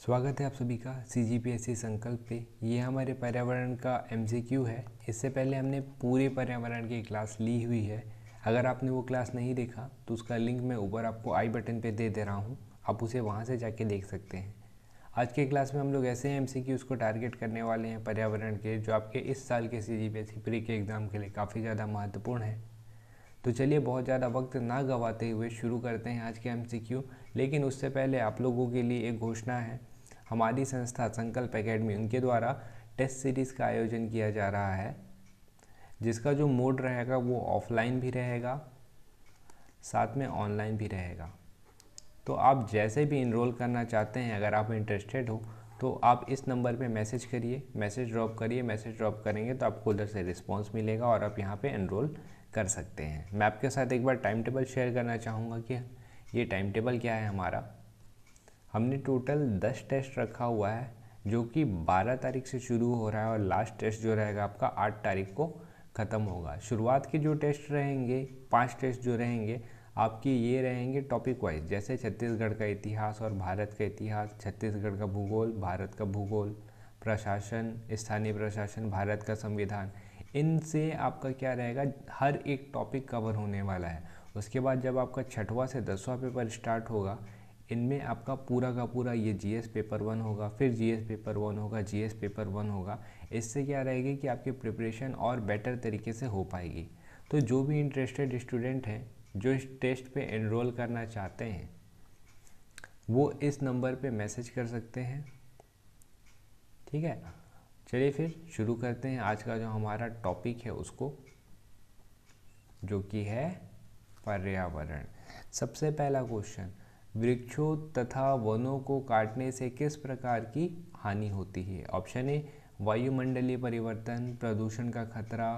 स्वागत है आप सभी का CGPSC संकल्प पे। ये हमारे पर्यावरण का MCQ है। इससे पहले हमने पूरे पर्यावरण की क्लास ली हुई है। अगर आपने वो क्लास नहीं देखा तो उसका लिंक मैं ऊपर आपको आई बटन पे दे दे रहा हूँ, आप उसे वहाँ से जाके देख सकते हैं। आज के क्लास में हम लोग ऐसे MCQs को टारगेट करने वाले हैं पर्यावरण के, जो आपके इस साल के CGPSC प्री के एग्ज़ाम के लिए काफ़ी ज़्यादा महत्वपूर्ण है। तो चलिए बहुत ज़्यादा वक्त ना गवाते हुए शुरू करते हैं आज के MCQ। लेकिन उससे पहले आप लोगों के लिए एक घोषणा है। हमारी संस्था संकल्प एकेडमी, उनके द्वारा टेस्ट सीरीज़ का आयोजन किया जा रहा है, जिसका जो मोड रहेगा वो ऑफलाइन भी रहेगा, साथ में ऑनलाइन भी रहेगा। तो आप जैसे भी इनरोल करना चाहते हैं, अगर आप इंटरेस्टेड हो तो आप इस नंबर पे मैसेज करिए, मैसेज ड्रॉप करिए। मैसेज ड्रॉप करेंगे तो आपको उधर से रिस्पांस मिलेगा और आप यहाँ पे एनरोल कर सकते हैं। मैं आपके साथ एक बार टाइम टेबल शेयर करना चाहूँगा कि ये टाइम टेबल क्या है हमारा। हमने टोटल 10 टेस्ट रखा हुआ है, जो कि 12 तारीख से शुरू हो रहा है और लास्ट टेस्ट जो रहेगा आपका 8 तारीख को ख़त्म होगा। शुरुआत के जो टेस्ट रहेंगे, 5 टेस्ट जो रहेंगे आपकी, ये रहेंगे टॉपिक वाइज, जैसे छत्तीसगढ़ का इतिहास और भारत का इतिहास, छत्तीसगढ़ का भूगोल, भारत का भूगोल, प्रशासन, स्थानीय प्रशासन, भारत का संविधान। इनसे आपका क्या रहेगा, हर एक टॉपिक कवर होने वाला है। उसके बाद जब आपका 6वां से 10वां पेपर स्टार्ट होगा, इनमें आपका पूरा का पूरा ये GS पेपर 1 होगा, फिर GS पेपर 1 होगा, GS पेपर 1 होगा। इससे क्या रहेगी कि आपकी प्रिपरेशन और बेटर तरीके से हो पाएगी। तो जो भी इंटरेस्टेड स्टूडेंट हैं, जो इस टेस्ट पे एनरोल करना चाहते हैं, वो इस नंबर पे मैसेज कर सकते हैं। ठीक है, चलिए फिर शुरू करते हैं आज का जो हमारा टॉपिक है उसको, जो कि है पर्यावरण। सबसे पहला क्वेश्चन, वृक्षों तथा वनों को काटने से किस प्रकार की हानि होती है? ऑप्शन ए, वायुमंडलीय परिवर्तन, प्रदूषण का खतरा,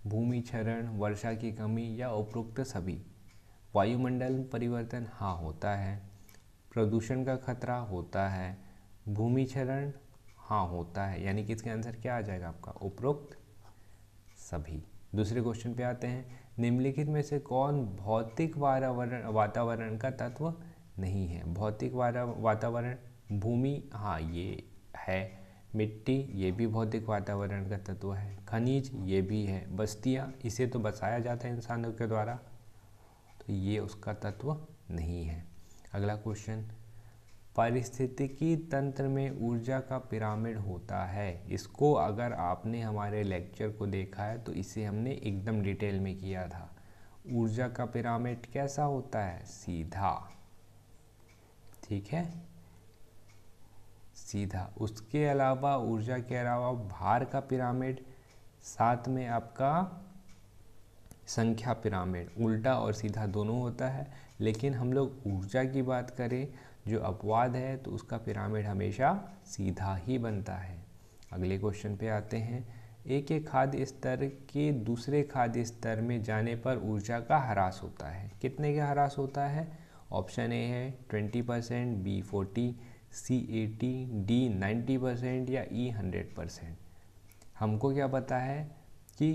भूमि क्षरण, वर्षा की कमी, या उपरोक्त सभी। वायुमंडल परिवर्तन हाँ होता है, प्रदूषण का खतरा होता है, भूमि क्षरण हाँ होता है, यानी कि इसका आंसर क्या आ जाएगा आपका, उपरोक्त सभी। दूसरे क्वेश्चन पे आते हैं, निम्नलिखित में से कौन भौतिक वातावरण का तत्व नहीं है? भौतिक वातावरण, भूमि हाँ ये है, मिट्टी ये भी भौतिक वातावरण का तत्व है, खनिज ये भी है, बस्तियाँ इसे तो बसाया जाता है इंसानों के द्वारा, तो ये उसका तत्व नहीं है। अगला क्वेश्चन, पारिस्थितिकी तंत्र में ऊर्जा का पिरामिड होता है। इसको अगर आपने हमारे लेक्चर को देखा है तो इसे हमने एकदम डिटेल में किया था। ऊर्जा का पिरामिड कैसा होता है? सीधा, ठीक है, सीधा। उसके अलावा ऊर्जा के अलावा भार का पिरामिड, साथ में आपका संख्या पिरामिड, उल्टा और सीधा दोनों होता है। लेकिन हम लोग ऊर्जा की बात करें, जो अपवाद है, तो उसका पिरामिड हमेशा सीधा ही बनता है। अगले क्वेश्चन पे आते हैं, एक खाद्य स्तर के दूसरे खाद्य स्तर में जाने पर ऊर्जा का ह्रास होता है। कितने का ह्रास होता है? ऑप्शन ए है 20%, बी 40%, सी 80%, डी 90% या ई 100%। हमको क्या पता है कि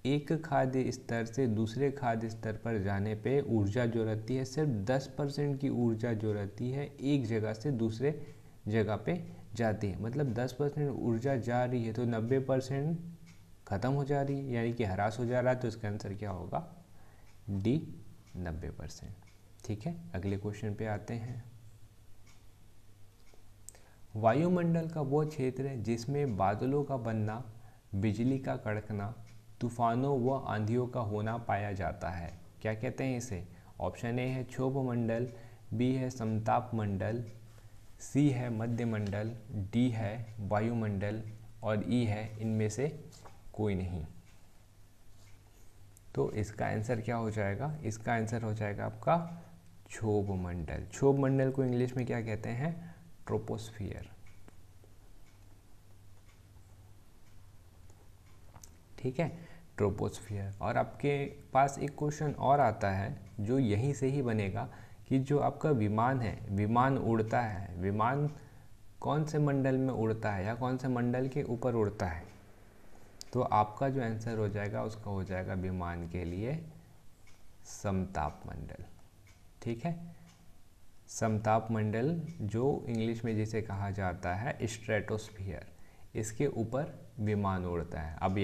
एक खाद्य स्तर से दूसरे खाद्य स्तर पर जाने पे ऊर्जा जो रहती है, सिर्फ 10% की ऊर्जा जो रहती है एक जगह से दूसरे जगह पे जाती है। मतलब 10% ऊर्जा जा रही है तो 90% ख़त्म हो जा रही है, यानी कि ह्रास हो जा रहा है। तो इसका आंसर क्या होगा? डी 90%। ठीक है, अगले क्वेश्चन पे आते हैं। वायुमंडल का वो क्षेत्र है जिसमें बादलों का बनना, बिजली का कड़कना, तूफानों व आंधियों का होना पाया जाता है। क्या कहते हैं इसे? ऑप्शन ए है क्षोभ मंडल, बी है समताप मंडल, सी है मध्य मंडल, डी है वायुमंडल और ई है इनमें से कोई नहीं। तो इसका आंसर क्या हो जाएगा? इसका आंसर हो जाएगा आपका क्षोभ मंडल। क्षोभ मंडल को इंग्लिश में क्या कहते हैं? ट्रोपोस्फियर। ठीक है, ट्रोपोस्फियर। और आपके पास एक क्वेश्चन और आता है जो यहीं से ही बनेगा, कि जो आपका विमान है, विमान उड़ता है, विमान कौन से मंडल में उड़ता है या कौन से मंडल के ऊपर उड़ता है? तो आपका जो आंसर हो जाएगा उसका हो जाएगा विमान के लिए समताप मंडल। ठीक है, समताप मंडल, जो इंग्लिश में जिसे कहा जाता है स्ट्रेटोस्फियर, इसके ऊपर विमान उड़ता है। अब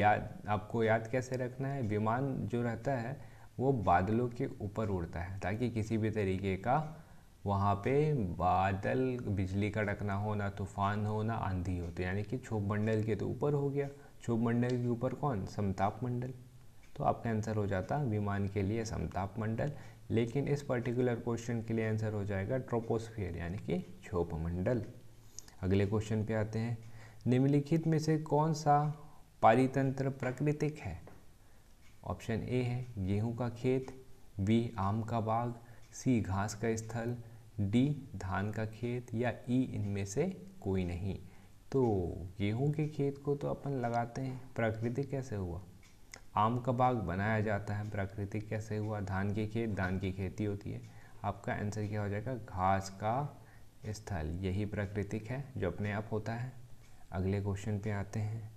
आपको याद कैसे रखना है, विमान जो रहता है वो बादलों के ऊपर उड़ता है ताकि किसी भी तरीके का वहाँ पे बादल, बिजली कड़कना हो, ना तूफान हो, ना आंधी हो। तो यानी कि क्षोभ मंडल के तो ऊपर हो गया, क्षोभ मंडल के ऊपर कौन, समताप मंडल। तो आपका आंसर हो जाता विमान के लिए समताप मंडल, लेकिन इस पर्टिकुलर क्वेश्चन के लिए आंसर हो जाएगा ट्रोपोस्फियर यानी कि क्षोभ मंडल। अगले क्वेश्चन पे आते हैं, निम्नलिखित में से कौन सा पारितंत्र प्राकृतिक है। ऑप्शन ए है गेहूं का खेत, बी आम का बाग, सी घास का स्थल, डी धान का खेत, या ई इनमें से कोई नहीं। तो गेहूं के खेत को तो अपन लगाते हैं, प्राकृतिक कैसे हुआ। आम का बाग बनाया जाता है, प्राकृतिक कैसे हुआ। धान के खेत, धान की खेती होती है। आपका आंसर क्या हो जाएगा, घास का स्थल, यही प्राकृतिक है जो अपने आप होता है। अगले क्वेश्चन पे आते हैं,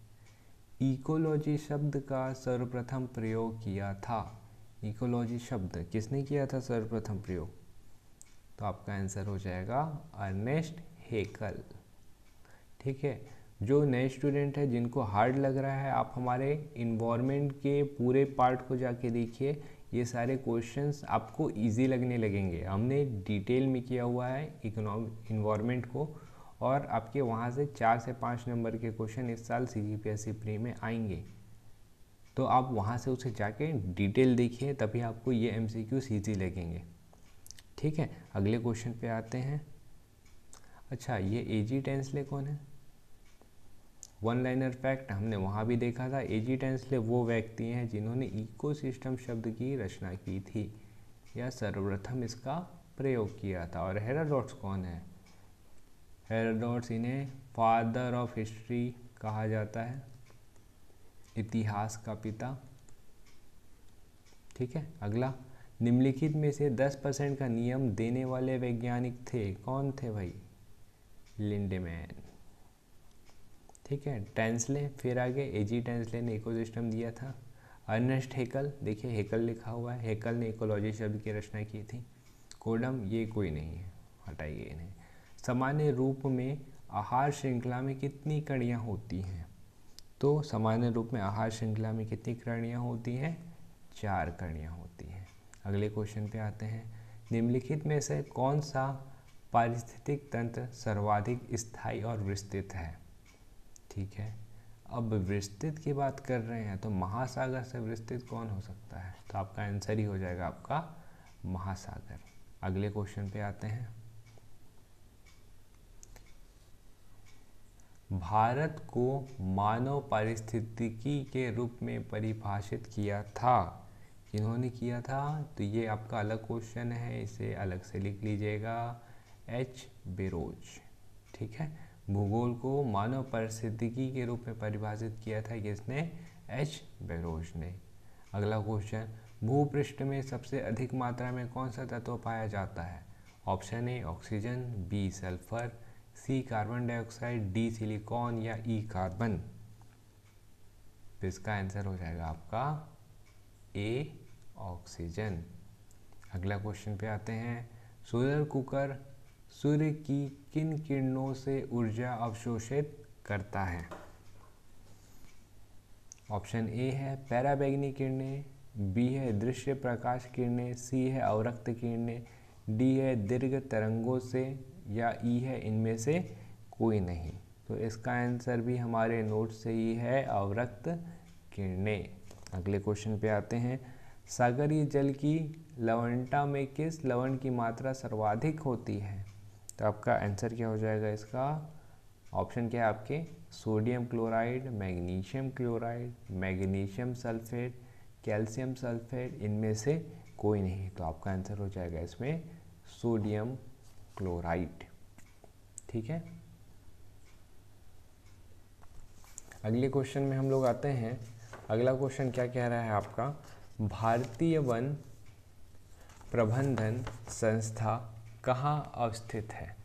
इकोलॉजी शब्द का सर्वप्रथम प्रयोग किया था। इकोलॉजी शब्द किसने किया था सर्वप्रथम प्रयोग, तो आपका आंसर हो जाएगा अर्नेस्ट हेकल। ठीक है, जो नए स्टूडेंट है जिनको हार्ड लग रहा है, आप हमारे इन्वायरमेंट के पूरे पार्ट को जाके देखिए, ये सारे क्वेश्चंस आपको इजी लगने लगेंगे। हमने डिटेल में किया हुआ है इन्वायरमेंट को, और आपके वहाँ से 4 से 5 नंबर के क्वेश्चन इस साल CGPSC प्री में आएंगे। तो आप वहाँ से उसे जाके डिटेल देखिए, तभी आपको ये MCQ ईजी लगेंगे। ठीक है, अगले क्वेश्चन पे आते हैं। अच्छा, ये एजी टेंसले कौन है। वन लाइनर फैक्ट हमने वहाँ भी देखा था, एजी टेंसले वो व्यक्ति हैं जिन्होंने इकोसिस्टम शब्द की रचना की थी या सर्वप्रथम इसका प्रयोग किया था। और हेरोडोटस कौन है, हेरोडोटस इन्हें फादर ऑफ हिस्ट्री कहा जाता है, इतिहास का पिता। ठीक है, अगला, निम्नलिखित में से 10% का नियम देने वाले वैज्ञानिक थे, कौन थे भाई, लिंडेमैन। ठीक है, टेंसले, फिर आगे एजी टेंसले ने इकोसिस्टम दिया था। अर्नेस्ट हेकल, देखिए हेकल लिखा हुआ है, हेकल ने इकोलॉजी शब्द की रचना की थी। कोडम, ये कोई नहीं है, हटाइए इन्हें। सामान्य रूप में आहार श्रृंखला में कितनी कड़ियाँ होती हैं, तो सामान्य रूप में आहार श्रृंखला में कितनी कड़ियाँ होती हैं, 4 कड़ियाँ होती हैं। अगले क्वेश्चन पे आते हैं, निम्नलिखित में से कौन सा पारिस्थितिक तंत्र सर्वाधिक स्थायी और विस्तृत है। ठीक है, अब विस्तृत की बात कर रहे हैं तो महासागर से विस्तृत कौन हो सकता है, तो आपका आंसर ही हो जाएगा आपका महासागर। अगले क्वेश्चन पे आते हैं, भारत को मानव पारिस्थितिकी के रूप में परिभाषित किया था, किन्होंने किया था, तो ये आपका अलग क्वेश्चन है, इसे अलग से लिख लीजिएगा, एच बेरोज। ठीक है, भूगोल को मानव पारिस्थितिकी के रूप में परिभाषित किया था किसने, एच बेरोज ने। अगला क्वेश्चन, भूपृष्ठ में सबसे अधिक मात्रा में कौन सा तत्व पाया जाता है। Option A oxygen, B sulphur, C carbon dioxide, D silicon, या ई कार्बन। तो इसका आंसर हो जाएगा आपका ए ऑक्सीजन। अगला क्वेश्चन पे आते हैं, सोलर कुकर सूर्य की किन किरणों से ऊर्जा अवशोषित करता है। ऑप्शन ए है पैराबैंगनी किरणें, बी है दृश्य प्रकाश किरणें, सी है अवरक्त किरणें, डी है दीर्घ तरंगों से, या ई है इनमें से कोई नहीं। तो इसका आंसर भी हमारे नोट से ही है, अवरक्त किरणें। अगले क्वेश्चन पे आते हैं, सागरीय जल की लवणता में किस लवण की मात्रा सर्वाधिक होती है। तो आपका आंसर क्या हो जाएगा इसका, ऑप्शन क्या है आपके, sodium chloride, magnesium chloride, magnesium sulphate, calcium sulphate, इनमें से कोई नहीं। तो आपका आंसर हो जाएगा इसमें सोडियम क्लोराइड। ठीक है, अगले क्वेश्चन में हम लोग आते हैं। अगला क्वेश्चन क्या कह रहा है आपका, भारतीय वन प्रबंधन संस्था कहाँ अवस्थित है।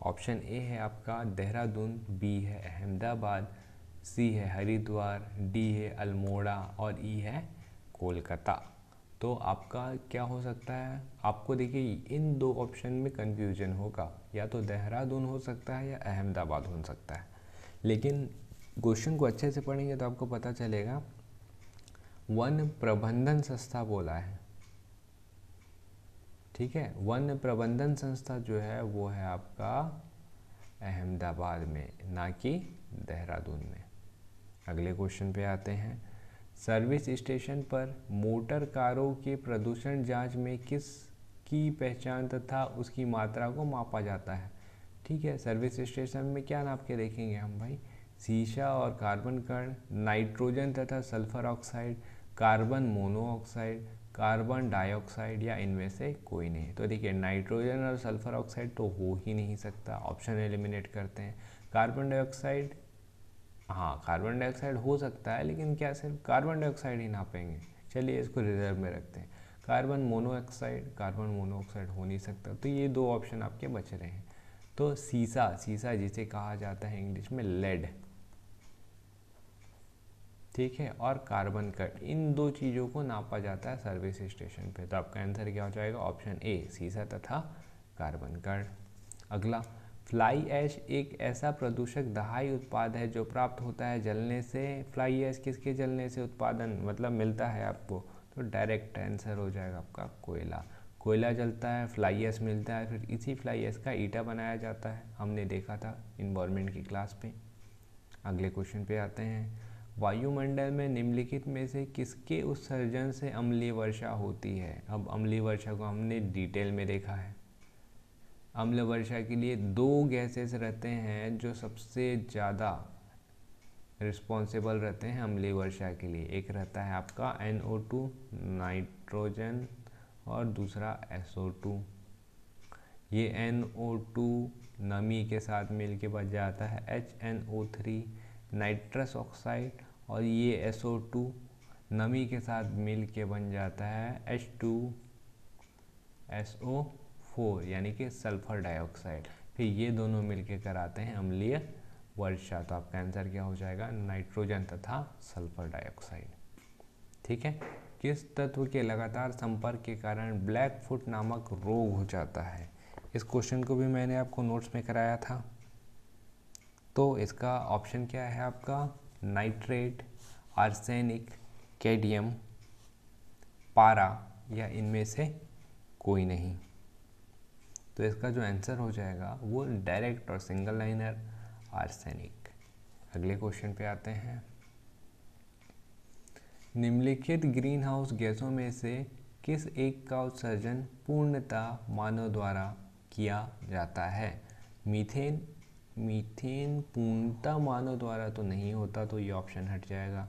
ऑप्शन ए है आपका देहरादून, बी है अहमदाबाद, सी है हरिद्वार, डी है अल्मोड़ा, और ई है कोलकाता। तो आपका क्या हो सकता है, आपको देखिए इन दो ऑप्शन में कन्फ्यूजन होगा, या तो देहरादून हो सकता है या अहमदाबाद हो सकता है। लेकिन क्वेश्चन को अच्छे से पढ़ेंगे तो आपको पता चलेगा वन प्रबंधन संस्था बोला है, ठीक है। वन प्रबंधन संस्था जो है वो है आपका अहमदाबाद में, ना कि देहरादून में। अगले क्वेश्चन पे आते हैं। सर्विस स्टेशन पर मोटर कारों के प्रदूषण जांच में किस की पहचान तथा उसकी मात्रा को मापा जाता है। ठीक है, सर्विस स्टेशन में क्या नाप के देखेंगे हम भाई, शीशा और कार्बन कण, नाइट्रोजन तथा sulphur oxide, carbon monoxide, carbon dioxide, या इनमें से कोई नहीं। तो देखिए नाइट्रोजन और सल्फर ऑक्साइड तो हो ही नहीं सकता, ऑप्शन एलिमिनेट करते हैं। कार्बन डाइऑक्साइड, हाँ कार्बन डाइऑक्साइड हो सकता है, लेकिन क्या सिर्फ कार्बन डाइऑक्साइड ही नापेंगे, चलिए इसको रिजर्व में रखते हैं। कार्बन मोनोऑक्साइड, कार्बन मोनोऑक्साइड हो नहीं सकता, तो ये दो ऑप्शन आपके बच रहे हैं। तो सीसा, सीसा जिसे कहा जाता है इंग्लिश में लेड, ठीक है, और कार्बन कट, इन दो चीज़ों को नापा जाता है सर्विस स्टेशन पे। तो आपका आंसर क्या हो जाएगा, ऑप्शन ए सीसा तथा कार्बन कट। अगला, फ्लाई ऐश एक ऐसा प्रदूषक दहाई उत्पाद है जो प्राप्त होता है जलने से। फ्लाई ऐश किसके जलने से उत्पादन मतलब मिलता है आपको, तो डायरेक्ट आंसर हो जाएगा आपका कोयला। कोयला जलता है, फ्लाई ऐश मिलता है, फिर इसी फ्लाई ऐश का ईटा बनाया जाता है, हमने देखा था इन्वायरमेंट की क्लास पे। अगले क्वेश्चन पे आते हैं। वायुमंडल में निम्नलिखित में से किसके उत्सर्जन से अम्लीय वर्षा होती है। अब अम्लीय वर्षा को हमने डिटेल में देखा है। अम्ल वर्षा के लिए दो गैसेस रहते हैं जो सबसे ज़्यादा रिस्पॉन्सिबल रहते हैं अम्लीय वर्षा के लिए। एक रहता है आपका NO2 नाइट्रोजन, और दूसरा SO2। ये NO2 नमी के साथ मिल के बन जाता है HNO3 नाइट्रस ऑक्साइड, और ये SO2 नमी के साथ मिल के बन जाता है H2SO4 यानी कि सल्फर डाइऑक्साइड। फिर ये दोनों मिलके कराते हैं अम्लीय वर्षा। तो आपका आंसर क्या हो जाएगा, नाइट्रोजन तथा सल्फर डाइऑक्साइड, ठीक है। किस तत्व के लगातार संपर्क के कारण ब्लैक फुट नामक रोग हो जाता है। इस क्वेश्चन को भी मैंने आपको नोट्स में कराया था। तो इसका ऑप्शन क्या है आपका, नाइट्रेट, आर्सेनिक, कैडमियम, पारा, या इनमें से कोई नहीं। तो इसका जो आंसर हो जाएगा वो डायरेक्ट और सिंगल लाइनर आर्सेनिक। अगले क्वेश्चन पे आते हैं। निम्नलिखित ग्रीन हाउस गैसों में से किस एक का उत्सर्जन पूर्णतः मानव द्वारा किया जाता है। मीथेन, मीथेन पूर्णतः मानव द्वारा तो नहीं होता, तो ये ऑप्शन हट जाएगा।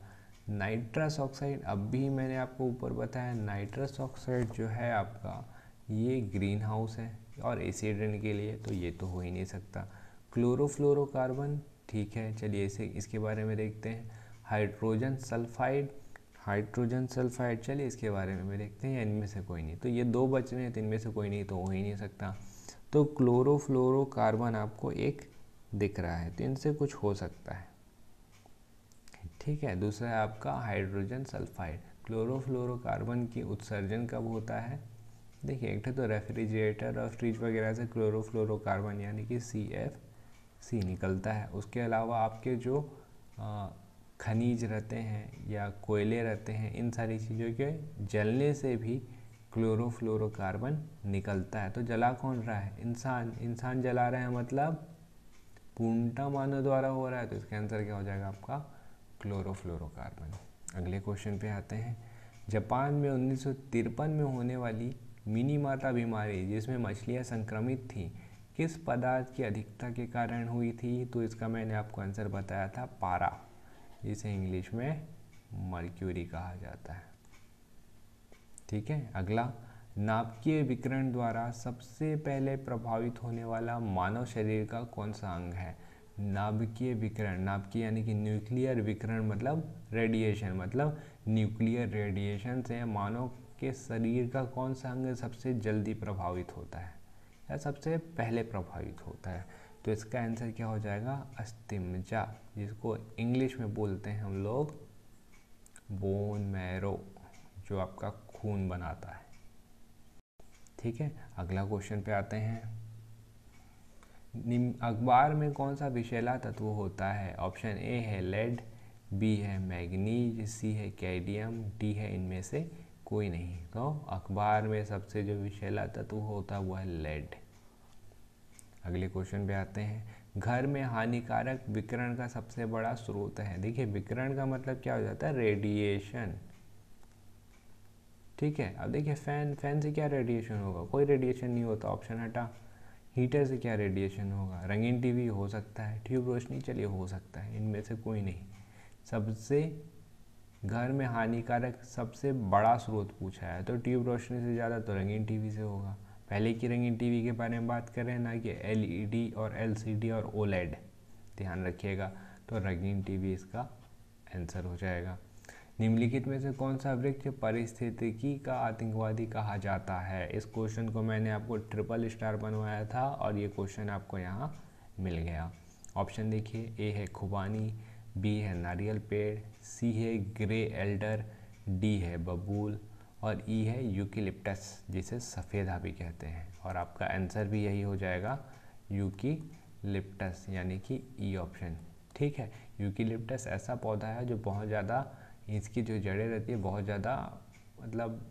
नाइट्रस ऑक्साइड, अब भी मैंने आपको ऊपर बताया नाइट्रस ऑक्साइड जो है आपका ये ग्रीन हाउस है और एसिड के लिए, तो ये तो हो ही नहीं सकता। क्लोरोफ्लोरोकार्बन, ठीक है, चलिए इसके बारे में देखते हैं। हाइड्रोजन सल्फाइड, हाइड्रोजन सल्फाइड, चलिए इसके बारे में भी देखते हैं, या इनमें से कोई नहीं। तो ये दो बच रहे हैं, तो इनमें से कोई नहीं तो हो ही नहीं सकता। तो क्लोरोफ्लोरोकार्बन आपको एक दिख रहा है, तो इनसे कुछ हो सकता है, ठीक है। दूसरा है आपका हाइड्रोजन सल्फाइड। क्लोरोफ्लोरोकार्बन की उत्सर्जन कब होता है, देखिए एक तो रेफ्रिजरेटर और फ्रिज वगैरह से क्लोरोफ्लोरोकार्बन यानी कि CFC निकलता है। उसके अलावा आपके जो खनिज रहते हैं या कोयले रहते हैं, इन सारी चीज़ों के जलने से भी क्लोरोफ्लोरोकार्बन निकलता है। तो जला कौन रहा है, इंसान, इंसान जला रहा है, मतलब पूर्णतः मानव द्वारा हो रहा है। तो इसका आंसर क्या हो जाएगा आपका क्लोरोफ्लोरोकार्बन। अगले क्वेश्चन पे आते हैं। जापान में 1953 में होने वाली मिनीमाता बीमारी जिसमें मछलियाँ संक्रमित थीं, किस पदार्थ की अधिकता के कारण हुई थी। तो इसका मैंने आपको आंसर बताया था, पारा, जिसे इंग्लिश में मर्क्यूरी कहा जाता है, ठीक है। अगला, नाभिकीय विकिरण द्वारा सबसे पहले प्रभावित होने वाला मानव शरीर का कौन सा अंग है। नाभिकीय विकिरण, नाभिकीय यानी कि न्यूक्लियर विकिरण मतलब रेडिएशन, मतलब न्यूक्लियर रेडिएशन से मानव के शरीर का कौन सा अंग सबसे जल्दी प्रभावित होता है या सबसे पहले प्रभावित होता है। तो इसका आंसर क्या हो जाएगा, अस्थिमज्जा, जिसको इंग्लिश में बोलते हैं हम लोग बोन मैरो, जो आपका खून बनाता है। ठीक है, अगला क्वेश्चन पे आते हैं। अखबार में कौन सा विषैला तत्व होता है? ऑप्शन ए है लेड, बी है मैग्नीज, सी है कैडमियम, डी है इनमें से कोई नहीं। तो अखबार में सबसे जो विषैला तत्व होता है वो है लेड। अगले क्वेश्चन पे आते हैं। घर में हानिकारक विकिरण का सबसे बड़ा स्रोत है। देखिए विकिरण का मतलब क्या हो जाता है? रेडिएशन। ठीक है, अब देखिए फैन से क्या रेडिएशन होगा? कोई रेडिएशन नहीं होता, ऑप्शन हटा। हीटर से क्या रेडिएशन होगा? रंगीन टीवी हो सकता है, ट्यूब रोशनी चलिए हो सकता है, इनमें से कोई नहीं। सबसे घर में हानिकारक सबसे बड़ा स्रोत पूछा है तो ट्यूब रोशनी से ज़्यादा तो रंगीन टीवी से होगा। पहले की रंगीन टीवी के बारे में बात कर रहे हैं ना कि LED और LCD और OLED, ध्यान रखिएगा। तो रंगीन टीवी इसका आंसर हो जाएगा। निम्नलिखित में से कौन सा वृक्ष पारिस्थितिकी का आतंकवादी कहा जाता है? इस क्वेश्चन को मैंने आपको ट्रिपल स्टार बनवाया था और ये क्वेश्चन आपको यहाँ मिल गया। ऑप्शन देखिए, ए है खुबानी, बी है नारियल पेड़, सी है ग्रे एल्डर, डी है बबूल और ई है यूकेलिप्टस जिसे सफ़ेदा भी कहते हैं। और आपका आंसर भी यही हो जाएगा, यूकेलिप्टस, यानी कि ई ऑप्शन। ठीक है, यूकेलिप्टस ऐसा पौधा है जो बहुत ज़्यादा, इसकी जो जड़ें रहती है बहुत ज़्यादा, मतलब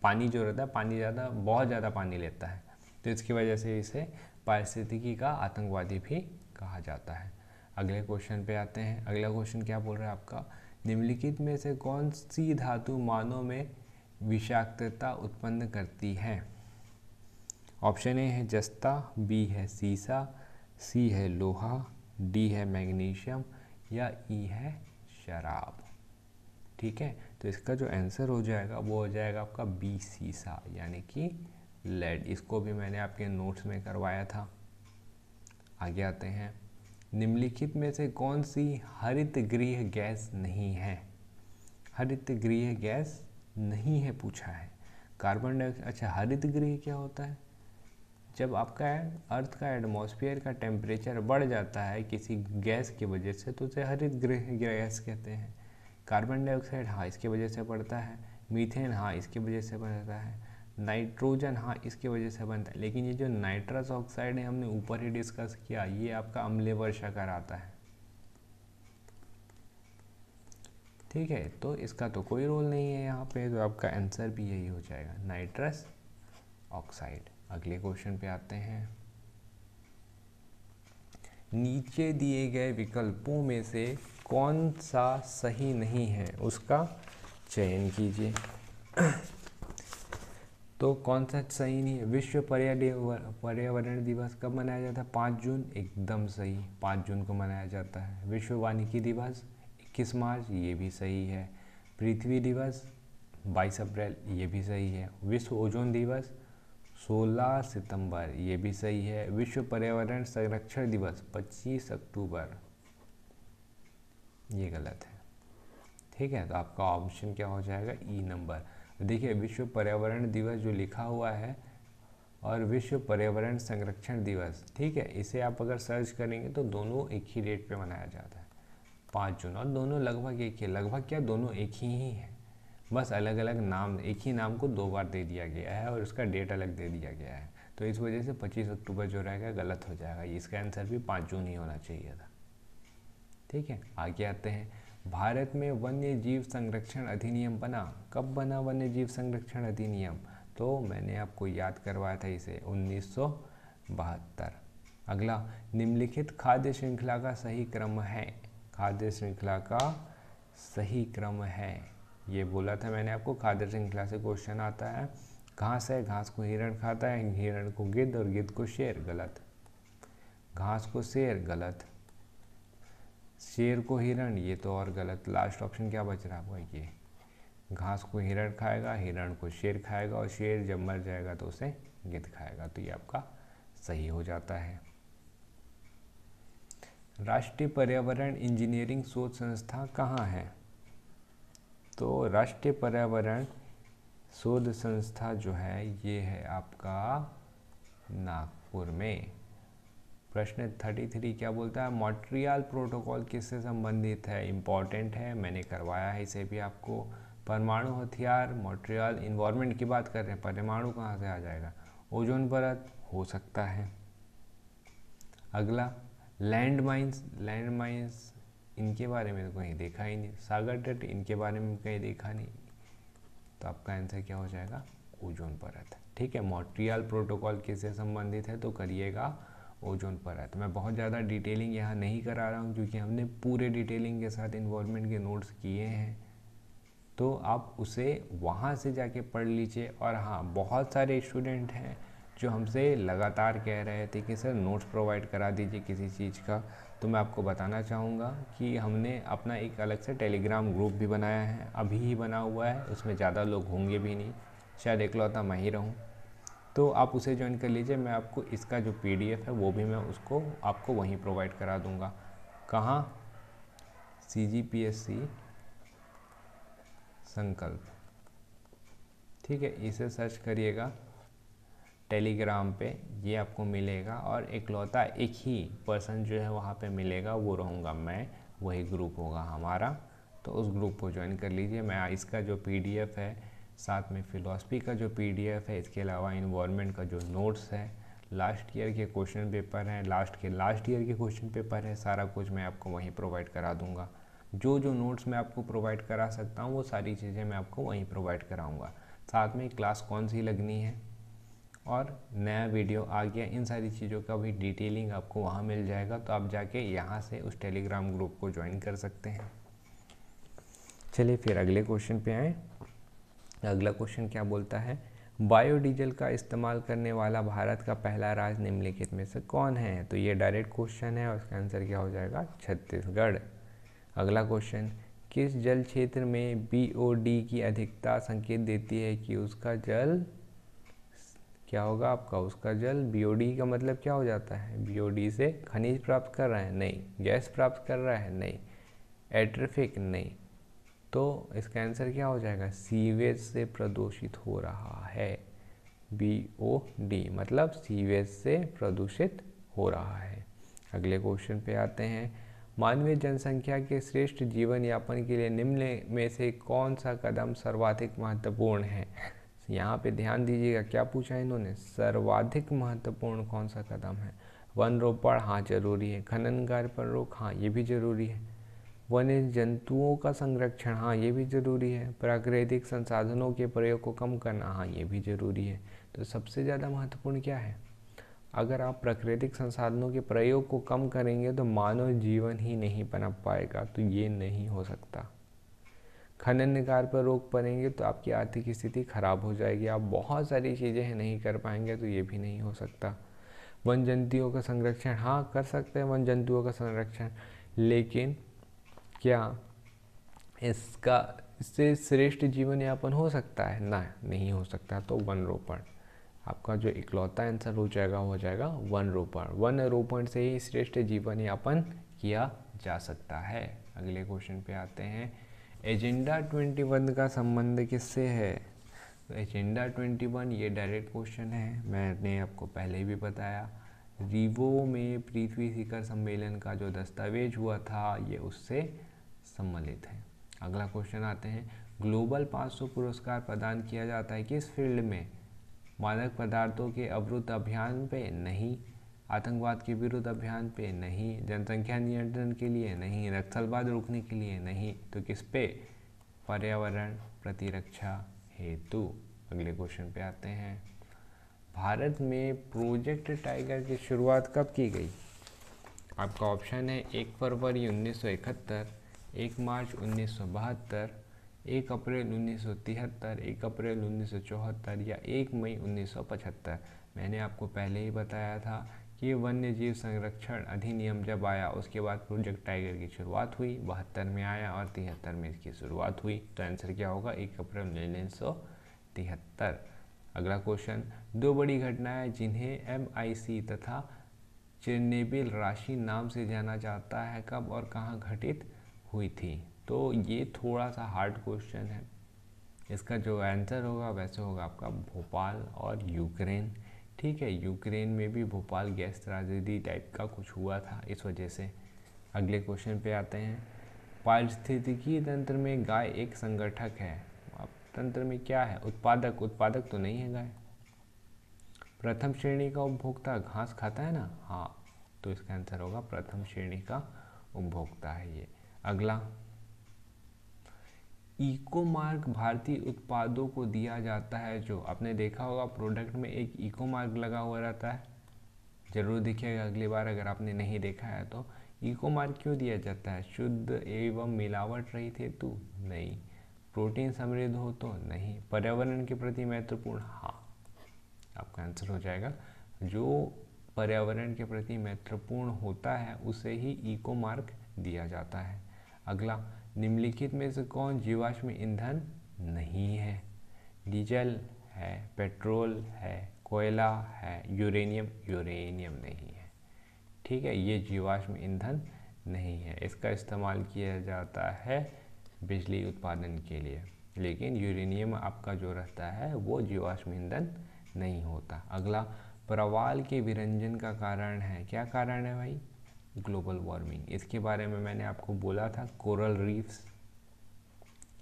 पानी जो रहता है बहुत ज़्यादा पानी लेता है, तो इसकी वजह से इसे पारिस्थितिकी का आतंकवादी भी कहा जाता है। अगले क्वेश्चन पे आते हैं। अगला क्वेश्चन क्या बोल रहा है आपका? निम्नलिखित में से कौन सी धातु मानव में विषाक्तता उत्पन्न करती है? ऑप्शन ए है जस्ता, बी है सीसा, सी है लोहा, डी है मैग्नीशियम या ई है शराब। ठीक है, तो इसका जो आंसर हो जाएगा वो हो जाएगा आपका बी सीसा, यानी कि लेड। इसको भी मैंने आपके नोट्स में करवाया था। आगे आते हैं। निम्नलिखित में से कौन सी हरित गृह गैस नहीं है? हरित गृह गैस नहीं है पूछा है। Carbon dioxide. अच्छा, हरित गृह क्या होता है? जब आपका अर्थ का एटमॉस्फेयर का टेम्परेचर बढ़ जाता है किसी गैस की वजह से तो उसे हरित गृह गैस कहते हैं। कार्बन डाइऑक्साइड, हाँ इसकी वजह से बढ़ता है। मीथेन, हाँ इसकी वजह से बढ़ता है। नाइट्रोजन, हाँ इसकी वजह से बनता है। लेकिन ये जो नाइट्रस ऑक्साइड है हमने ऊपर ही डिस्कस किया, ये आपका अम्लीय वर्षा कराता है। ठीक है, तो इसका तो कोई रोल नहीं है यहाँ पे, तो आपका आंसर भी यही हो जाएगा, नाइट्रस ऑक्साइड। अगले क्वेश्चन पे आते हैं। नीचे दिए गए विकल्पों में से कौन सा सही नहीं है उसका चयन कीजिए। तो कौन सा सही नहीं है? विश्व पर्यावरण दिवस कब मनाया जाता है? 5 जून, एकदम सही, 5 जून को मनाया जाता है। विश्व वानिकी दिवस 21 मार्च, ये भी सही है। पृथ्वी दिवस 22 अप्रैल, ये भी सही है। विश्व ओजोन दिवस 16 सितंबर, ये भी सही है। विश्व पर्यावरण संरक्षण दिवस 25 अक्टूबर, ये गलत है। ठीक है, तो आपका ऑप्शन क्या हो जाएगा? ई नंबर। देखिए विश्व पर्यावरण दिवस जो लिखा हुआ है और विश्व पर्यावरण संरक्षण दिवस, ठीक है, इसे आप अगर सर्च करेंगे तो दोनों एक ही डेट पे मनाया जाता है, 5 जून, और दोनों लगभग एक ही, लगभग क्या, दोनों एक ही है, बस अलग अलग नाम, एक ही नाम को 2 बार दे दिया गया है और उसका डेट अलग दे दिया गया है। तो इस वजह से 25 अक्टूबर जो रहेगा गलत हो जाएगा, इसका आंसर भी 5 जून ही होना चाहिए था। ठीक है, आगे आते हैं। भारत में वन्य जीव संरक्षण अधिनियम बना, कब बना वन्य जीव संरक्षण अधिनियम? तो मैंने आपको याद करवाया था इसे, 1972। अगला, निम्नलिखित खाद्य श्रृंखला का सही क्रम है? खाद्य श्रृंखला का सही क्रम है, ये बोला था मैंने आपको, खाद्य श्रृंखला से क्वेश्चन आता है। घास है, घास को हिरण खाता है, हिरण को गिद्ध और गिद्ध को शेर, गलत। घास को शेर, गलत। शेर को हिरण, ये तो और गलत। लास्ट ऑप्शन क्या बच रहा है? ये घास को हिरण खाएगा, हिरण को शेर खाएगा और शेर जब मर जाएगा तो उसे गिद्ध खाएगा, तो ये आपका सही हो जाता है। राष्ट्रीय पर्यावरण इंजीनियरिंग शोध संस्था कहाँ है? तो राष्ट्रीय पर्यावरण शोध संस्था जो है ये है आपका नागपुर में। प्रश्न 33 क्या बोलता है? मॉन्ट्रियल प्रोटोकॉल किससे संबंधित है? इम्पॉर्टेंट है, मैंने करवाया है इसे भी आपको। परमाणु हथियार, मॉन्ट्रियल, इन्वायरमेंट की बात कर रहे हैं, परमाणु कहाँ से आ जाएगा, ओजोन परत हो सकता है। अगला लैंड माइंस इनके बारे में तो कहीं देखा ही नहीं, सागर तट इनके बारे में कहीं देखा नहीं, तो आपका आंसर क्या हो जाएगा, ओजोन परत। ठीक है, मॉन्ट्रियल प्रोटोकॉल किससे संबंधित है, तो करिएगा ओजोन परत। मैं बहुत ज़्यादा डिटेलिंग यहाँ नहीं करा रहा हूँ क्योंकि हमने पूरे डिटेलिंग के साथ इन्वायरमेंट के नोट्स किए हैं, तो आप उसे वहाँ से जाके पढ़ लीजिए। और हाँ, बहुत सारे स्टूडेंट हैं जो हमसे लगातार कह रहे थे कि सर नोट्स प्रोवाइड करा दीजिए किसी चीज़ का, तो मैं आपको बताना चाहूँगा कि हमने अपना एक अलग से टेलीग्राम ग्रुप भी बनाया है, अभी ही बना हुआ है, उसमें ज़्यादा लोग होंगे भी नहीं, शायद इकलौता मैं ही रहूँ, तो आप उसे ज्वाइन कर लीजिए। मैं आपको इसका जो PDF है वो भी मैं उसको आपको वहीं प्रोवाइड करा दूँगा। कहाँ, CGPSC संकल्प, ठीक है, इसे सर्च करिएगा टेलीग्राम पे, ये आपको मिलेगा। और इकलौता एक ही पर्सन जो है वहाँ पे मिलेगा, वो रहूँगा मैं, वही ग्रुप होगा हमारा, तो उस ग्रुप को ज्वाइन कर लीजिए। मैं इसका जो PDF है, साथ में फ़िलॉसफी का जो PDF है, इसके अलावा इन्वायरमेंट का जो नोट्स है, लास्ट ईयर के क्वेश्चन पेपर हैं, लास्ट ईयर के क्वेश्चन पेपर है, सारा कुछ मैं आपको वहीं प्रोवाइड करा दूँगा। जो नोट्स मैं आपको प्रोवाइड करा सकता हूँ वो सारी चीज़ें मैं आपको वहीं प्रोवाइड कराऊँगा। साथ में क्लास कौन सी लगनी है और नया वीडियो आ गया, इन सारी चीज़ों का भी डिटेलिंग आपको वहाँ मिल जाएगा, तो आप जाके यहाँ से उस टेलीग्राम ग्रुप को ज्वाइन कर सकते हैं। चलिए फिर अगले क्वेश्चन पे आए। अगला क्वेश्चन क्या बोलता है, बायोडीजल का इस्तेमाल करने वाला भारत का पहला राज्य निम्नलिखित में से कौन है। तो ये डायरेक्ट क्वेश्चन है और उसका आंसर क्या हो जाएगा, छत्तीसगढ़। अगला क्वेश्चन, किस जल क्षेत्र में BOD की अधिकता संकेत देती है कि उसका जल क्या होगा आपका, उसका जल, BOD का मतलब क्या हो जाता है, BOD से खनिज प्राप्त कर रहा है, नहीं, गैस प्राप्त कर रहा है, नहीं, एट्रिफिक, नहीं, तो इसका आंसर क्या हो जाएगा, सीवेज से प्रदूषित हो रहा है, BOD मतलब सीवेज से प्रदूषित हो रहा है। अगले क्वेश्चन पे आते हैं, मानवीय जनसंख्या के श्रेष्ठ जीवन यापन के लिए निम्न में से कौन सा कदम सर्वाधिक महत्वपूर्ण है। यहाँ पे ध्यान दीजिएगा, क्या पूछा है इन्होंने, सर्वाधिक महत्वपूर्ण कौन सा कदम है। वन रोपण, हाँ जरूरी है। खनन कार्य पर रोक, हाँ ये भी जरूरी है। वन्य जंतुओं का संरक्षण, हाँ ये भी जरूरी है। प्राकृतिक संसाधनों के प्रयोग को कम करना, हाँ ये भी जरूरी है। तो सबसे ज़्यादा महत्वपूर्ण क्या है, अगर आप प्राकृतिक संसाधनों के प्रयोग को कम करेंगे तो मानव जीवन ही नहीं पनप पाएगा, तो ये नहीं हो सकता। खनन कार्य पर रोक पड़ेंगे तो आपकी आर्थिक स्थिति खराब हो जाएगी, आप बहुत सारी चीज़ें नहीं कर पाएंगे, तो ये भी नहीं हो सकता। वन जंतुओं का संरक्षण, हाँ कर सकते हैं वन जंतुओं का संरक्षण, लेकिन क्या इससे श्रेष्ठ जीवन यापन हो सकता है ना, नहीं हो सकता। तो वन रोपण आपका जो इकलौता आंसर हो जाएगा, हो जाएगा वन रोपण। वन रोपण से ही श्रेष्ठ जीवन यापन किया जा सकता है। अगले क्वेश्चन पे आते हैं, एजेंडा 21 का संबंध किससे है। तो एजेंडा 21 ये डायरेक्ट क्वेश्चन है, मैंने आपको पहले भी बताया, रिवो में पृथ्वी शिखर सम्मेलन का जो दस्तावेज हुआ था ये उससे सम्मिलित है। अगला क्वेश्चन आते हैं, ग्लोबल 500 पुरस्कार प्रदान किया जाता है किस फील्ड में। मादक पदार्थों के अवरुद्ध अभियान पे, नहीं। आतंकवाद के विरुद्ध अभियान पे, नहीं। जनसंख्या नियंत्रण के लिए, नहीं। नक्सलवाद रोकने के लिए, नहीं। तो किस पे, पर्यावरण प्रतिरक्षा हेतु। अगले क्वेश्चन पे आते हैं, भारत में प्रोजेक्ट टाइगर की शुरुआत कब की गई। आपका ऑप्शन है 1 फरवरी 1971, 1 मार्च 1972, 1 अप्रैल 1973, 1 अप्रैल 1974 या 1 मई 1975। मैंने आपको पहले ही बताया था कि वन्य जीव संरक्षण अधिनियम जब आया उसके बाद प्रोजेक्ट टाइगर की शुरुआत हुई, 72 में आया और 73 में इसकी शुरुआत हुई। तो आंसर क्या होगा, 1 अप्रैल 1973। अगला क्वेश्चन, दो बड़ी घटनाएं जिन्हें MIC तथा चेरनोबिल राशि नाम से जाना जाता है कब और कहाँ घटित हुई थी। तो ये थोड़ा सा हार्ड क्वेश्चन है, इसका जो आंसर होगा वैसे होगा आपका भोपाल और यूक्रेन। ठीक है, यूक्रेन में भी भोपाल गैस ट्रेजेडी टाइप का कुछ हुआ था इस वजह से। अगले क्वेश्चन पे आते हैं, पारिस्थितिकी तंत्र में गाय एक संगठक है। तंत्र में क्या है? उत्पादक। उत्पादक तो नहीं है गाय। प्रथम श्रेणी का उपभोक्ता घास खाता है ना? हाँ, तो इसका आंसर होगा प्रथम श्रेणी का उपभोक्ता है ये। अगला, इको मार्क भारतीय उत्पादों को दिया जाता है जो, आपने देखा होगा प्रोडक्ट में एक इको मार्क लगा हुआ रहता है, जरूर दिखेगा अगली बार अगर आपने नहीं देखा है तो। इको मार्क क्यों दिया जाता है? शुद्ध एवं मिलावट रहित हेतु? नहीं। प्रोटीन समृद्ध हो तो? नहीं। पर्यावरण के प्रति महत्वपूर्ण? हाँ, आपका आंसर हो जाएगा जो पर्यावरण के प्रति महत्वपूर्ण होता है उसे ही इको मार्क दिया जाता है। अगला, निम्नलिखित में से कौन जीवाश्म ईंधन नहीं है? डीजल है, पेट्रोल है, कोयला है, यूरेनियम? यूरेनियम नहीं है। ठीक है, ये जीवाश्म ईंधन नहीं है। इसका इस्तेमाल किया जाता है बिजली उत्पादन के लिए, लेकिन यूरेनियम आपका जो रहता है वो जीवाश्म ईंधन नहीं होता। अगला, प्रवाल के विरंजन का कारण है? क्या कारण है भाई? Global warming. इसके बारे में मैंने आपको बोला था, कोरल रीफ्स,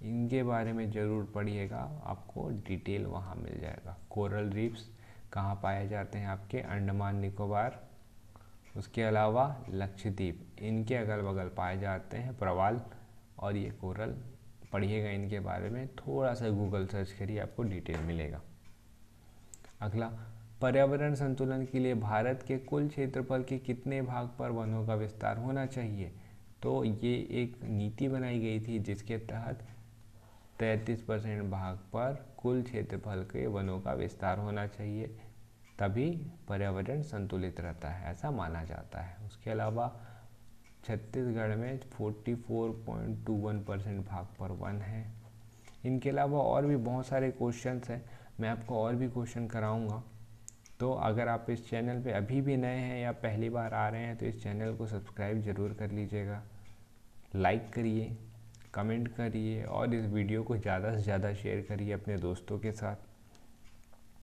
इनके बारे में ज़रूर पढ़िएगा, आपको डिटेल वहाँ मिल जाएगा। कोरल रीफ्स कहाँ पाए जाते हैं? आपके अंडमान निकोबार, उसके अलावा लक्षद्वीप, इनके अगल बगल पाए जाते हैं प्रवाल और ये कोरल। पढ़िएगा इनके बारे में, थोड़ा सा गूगल सर्च करिए, आपको डिटेल मिलेगा। अगला, पर्यावरण संतुलन के लिए भारत के कुल क्षेत्रफल के कितने भाग पर वनों का विस्तार होना चाहिए? तो ये एक नीति बनाई गई थी जिसके तहत 33% भाग पर कुल क्षेत्रफल के वनों का विस्तार होना चाहिए, तभी पर्यावरण संतुलित रहता है, ऐसा माना जाता है। उसके अलावा छत्तीसगढ़ में 44.21% भाग पर वन है। इनके अलावा और भी बहुत सारे क्वेश्चंस हैं, मैं आपको और भी क्वेश्चन कराऊंगा। तो अगर आप इस चैनल पे अभी भी नए हैं या पहली बार आ रहे हैं तो इस चैनल को सब्सक्राइब ज़रूर कर लीजिएगा, लाइक करिए, कमेंट करिए और इस वीडियो को ज़्यादा से ज़्यादा शेयर करिए अपने दोस्तों के साथ।